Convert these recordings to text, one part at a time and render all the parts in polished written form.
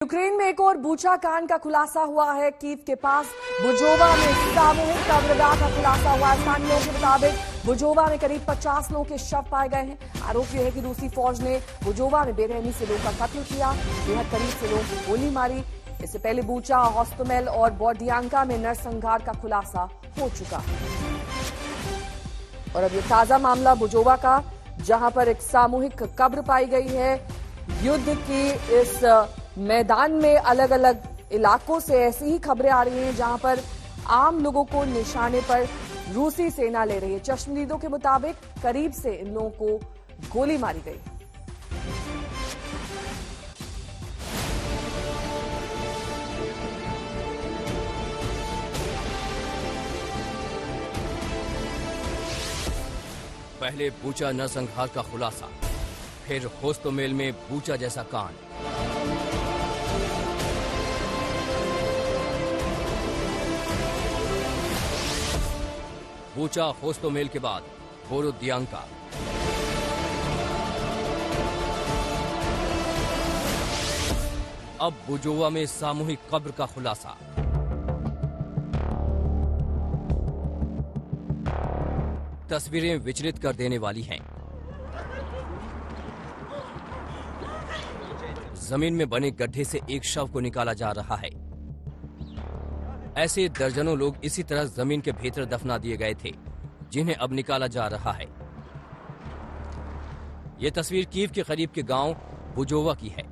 Ukraine में एक और बूचा कांड का खुलासा हुआ है। कीव के पास बुजोवा में सामूहिक कब्रगाह का खुलासा हुआ है। स्थानीय के मुताबिक बुजोवा में करीब 50 लोगों के शव पाए गए हैं। आरोप यह है कि रूसी फौज ने बुजोवा में बेरहमी से लोगों का कत्ल किया। बेहद करीब से लोगों को गोली मारी। इससे पहले बूचा, हॉस्टोमेल और बोर्डियांका में नरसंहार का खुलासा हो चुका। और अब ये ताजा मामला बुजोवा का, जहां पर एक सामूहिक कब्र पाई गई है। युद्ध की इस मैदान में अलग अलग इलाकों से ऐसी ही खबरें आ रही हैं, जहां पर आम लोगों को निशाने पर रूसी सेना ले रही है। चश्मदीदों के मुताबिक करीब से इन लोगों को गोली मारी गई। पहले बूचा नरसंहार का खुलासा, फिर होस्टोमेल में बूचा जैसा कांड। बूचा, होस्टोमेल के बाद बोरोदियांका। अब बुजोवा में सामूहिक कब्र का खुलासा। तस्वीरें विचलित कर देने वाली हैं। जमीन में बने गड्ढे से एक शव को निकाला जा रहा है। ऐसे दर्जनों लोग इसी तरह जमीन के भीतर दफना दिए गए थे, जिन्हें अब निकाला जा रहा है। यह तस्वीर कीव के करीब के गांव बुजोवा की है।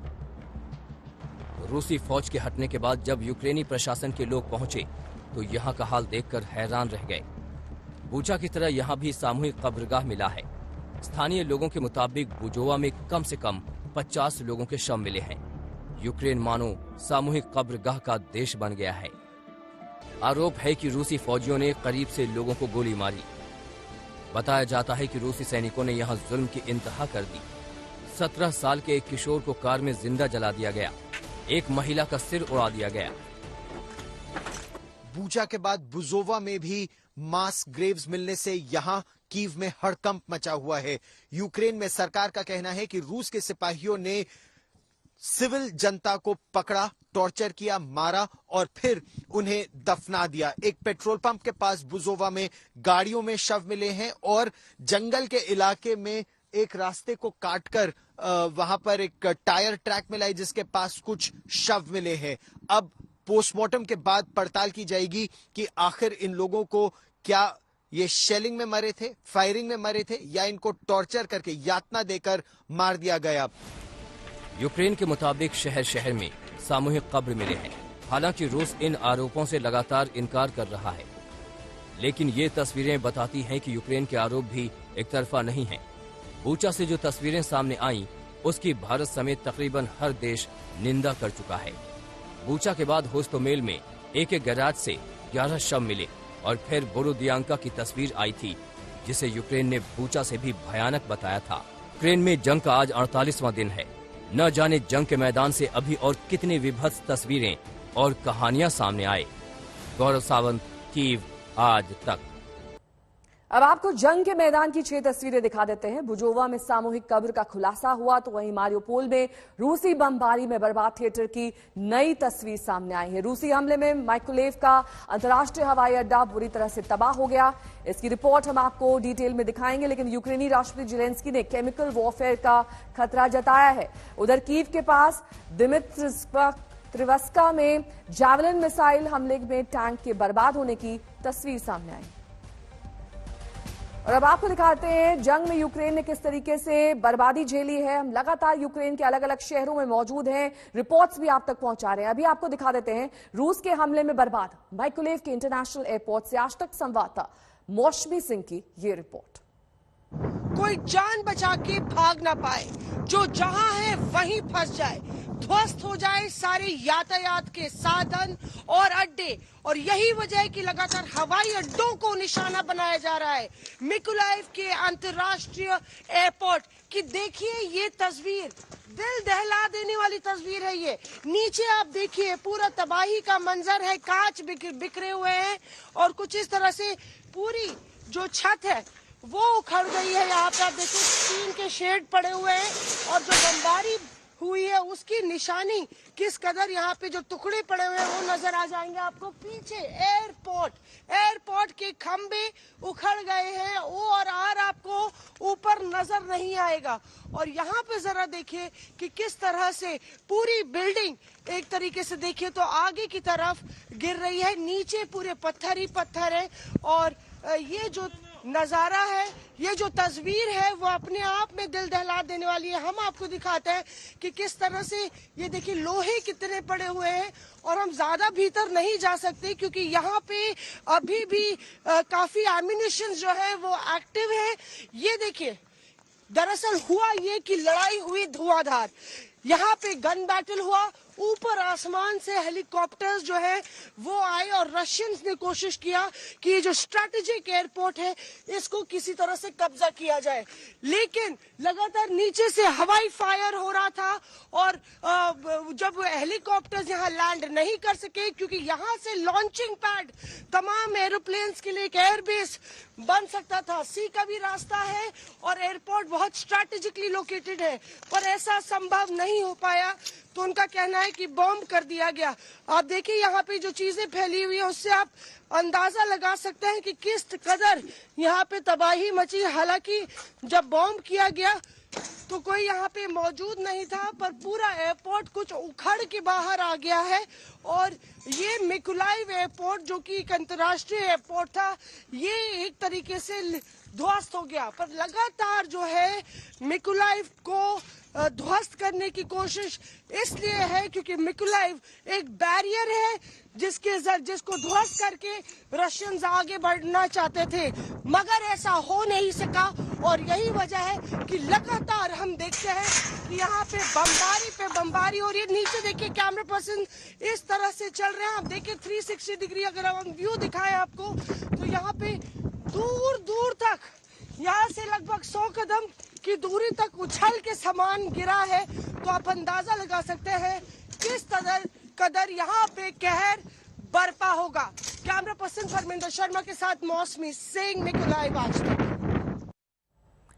रूसी फौज के हटने के बाद जब यूक्रेनी प्रशासन के लोग पहुंचे तो यहां का हाल देखकर हैरान रह गए। बूचा की तरह यहां भी सामूहिक कब्रगाह मिला है। स्थानीय लोगों के मुताबिक बुजोवा में कम से कम 50 लोगों के शव मिले हैं। यूक्रेन मानो सामूहिक कब्रगाह का देश बन गया है। आरोप है कि रूसी फौजियों ने करीब से लोगों को गोली मारी। बताया जाता है कि रूसी सैनिकों ने यहां जुल्म की इंतहा कर दी। 17 साल के एक किशोर को कार में जिंदा जला दिया गया। एक महिला का सिर उड़ा दिया गया। बूचा के बाद बुजोवा में भी मास ग्रेव्स मिलने से यहां कीव में हड़कंप मचा हुआ है। यूक्रेन में सरकार का कहना है कि रूस के सिपाहियों ने सिविल जनता को पकड़ा, टॉर्चर किया, मारा और फिर उन्हें दफना दिया। एक पेट्रोल पंप के पास बुजोवा में गाड़ियों में शव मिले हैं और जंगल के इलाके में एक रास्ते को काटकर वहां पर एक टायर ट्रैक मिला है, जिसके पास कुछ शव मिले हैं। अब पोस्टमार्टम के बाद पड़ताल की जाएगी कि आखिर इन लोगों को क्या ये शेलिंग में मरे थे, फायरिंग में मरे थे, या इनको टॉर्चर करके यातना देकर मार दिया गया। यूक्रेन के मुताबिक शहर शहर में सामूहिक कब्र मिले हैं। हालांकि रूस इन आरोपों से लगातार इनकार कर रहा है, लेकिन ये तस्वीरें बताती हैं कि यूक्रेन के आरोप भी एक तरफा नहीं हैं। बूचा से जो तस्वीरें सामने आईं, उसकी भारत समेत तकरीबन हर देश निंदा कर चुका है। बूचा के बाद होस्टोमेल में एक गैराज से 11 शव मिले और फिर बोरोदियांका की तस्वीर आई थी, जिसे यूक्रेन ने बूचा से भी भयानक बताया था। यूक्रेन में जंग का आज 48वां दिन है। न जाने जंग के मैदान से अभी और कितनी विभत्स तस्वीरें और कहानियां सामने आए। गौरव सावंत, कीव आज तक। अब आपको जंग के मैदान की 6 तस्वीरें दिखा देते हैं। बुजोवा में सामूहिक कब्र का खुलासा हुआ, तो वहीं मारियोपोल में रूसी बमबारी में बर्बाद थिएटर की नई तस्वीर सामने आई है। रूसी हमले में माइकोलेव का अंतर्राष्ट्रीय हवाई अड्डा बुरी तरह से तबाह हो गया। इसकी रिपोर्ट हम आपको डिटेल में दिखाएंगे, लेकिन यूक्रेनी राष्ट्रपति जेलेंस्की ने केमिकल वॉरफेयर का खतरा जताया है। उधर कीव के पास दिमित्रिवस्का में जावलिन मिसाइल हमले में टैंक के बर्बाद होने की तस्वीर सामने आई। और अब आपको दिखाते हैं जंग में यूक्रेन ने किस तरीके से बर्बादी झेली है। हम लगातार यूक्रेन के अलग अलग शहरों में मौजूद हैं, रिपोर्ट्स भी आप तक पहुंचा रहे हैं। अभी आपको दिखा देते हैं रूस के हमले में बर्बाद माइकोलेव के इंटरनेशनल एयरपोर्ट से आज तक संवाददाता मौसमी सिंह की ये रिपोर्ट। कोई जान बचा के भाग ना पाए, जो जहां है वहीं फंस जाए, ध्वस्त हो जाए सारे यातायात के साधन और अड्डे। और यही वजह है कि लगातार हवाई अड्डों को निशाना बनाया जा रहा है। मिकोलाइव के अंतर्राष्ट्रीय एयरपोर्ट की देखिए ये तस्वीर, दिल दहला देने वाली तस्वीर है ये। नीचे आप देखिए पूरा तबाही का मंजर है, कांच बिखरे हुए हैं और कुछ इस तरह से पूरी जो छत है वो उखड़ गई है। यहाँ पे आप देखिए टीन के शेड पड़े हुए हैं और जो बमबारी हुई है उसकी निशानी किस कदर यहाँ पे जो टुकड़े पड़े हुए हैं वो नजर आ जाएंगे आपको। पीछे एयरपोर्ट के खंबे उखड़ गए हैं, ओ और आर आपको ऊपर नजर नहीं आएगा। और यहाँ पे जरा देखिए कि किस तरह से पूरी बिल्डिंग एक तरीके से देखिए तो आगे की तरफ गिर रही है, नीचे पूरे पत्थर ही पत्थर है। और ये जो नजारा है, ये जो तस्वीर है वो अपने आप में दिल दहला देने वाली है। हम आपको दिखाते हैं कि किस तरह से ये देखिए लोहे कितने पड़े हुए हैं। और हम ज्यादा भीतर नहीं जा सकते क्योंकि यहाँ पे अभी भी काफी एम्युनिशन जो है वो एक्टिव है। ये देखिए दरअसल हुआ ये कि लड़ाई हुई धुआंधार, यहाँ पे गन बैटल हुआ, ऊपर आसमान से हेलीकॉप्टर्स जो है वो आए और रशियंस ने कोशिश किया कि ये जो स्ट्रैटेजिक एयरपोर्ट है इसको किसी तरह से कब्जा किया जाए, लेकिन लगातार नीचे से हवाई फायर हो रहा था। और जब हेलीकॉप्टर्स यहाँ लैंड नहीं कर सके क्योंकि यहाँ से लॉन्चिंग पैड तमाम एरोप्लेन्स के लिए एक एयरबेस बन सकता था, सी का भी रास्ता है और एयरपोर्ट बहुत स्ट्रैटेजिकली लोकेटेड है, पर ऐसा संभव नहीं हो पाया। तो उनका कहना है कि बॉम्ब कर दिया गया। आप देखिए यहाँ पे जो चीजें फैली हुई है उससे आप अंदाजा लगा सकते हैं कि किस कदर यहाँ पे तबाही मची। हालांकि जब बॉम्ब किया गया तो कोई यहाँ पे मौजूद नहीं था, पर पूरा एयरपोर्ट कुछ उखड़ के बाहर आ गया है। और ये मिकोलाइव एयरपोर्ट जो कि एक अंतर्राष्ट्रीय एयरपोर्ट था, ये एक तरीके से ध्वस्त हो गया। पर लगातार जो है मिकोलाइव को ध्वस्त करने की कोशिश इसलिए है क्योंकि मिकोलाइव एक बैरियर है जिसको ध्वस्त करके रशियंस आगे बढ़ना चाहते थे, मगर ऐसा हो नहीं सका। और यही वजह है कि लगातार हम देखते हैं कि यहाँ पे बमबारी और ये नीचे देखिए कैमरा पर्सन इस तरह से चल रहे हैं। आप देखिए 360 डिग्री अगर हम व्यू दिखाएं आपको तो यहाँ पे दूर दूर तक, यहाँ से लगभग 100 कदम की दूरी तक उछल के सामान गिरा है। तो आप अंदाजा लगा सकते हैं किस कदर यहाँ पे कहर बरपा होगा। कैमरा पर्सन परमिंदर शर्मा के साथ मौसमी सिंह, मिकोलाइव आज तक।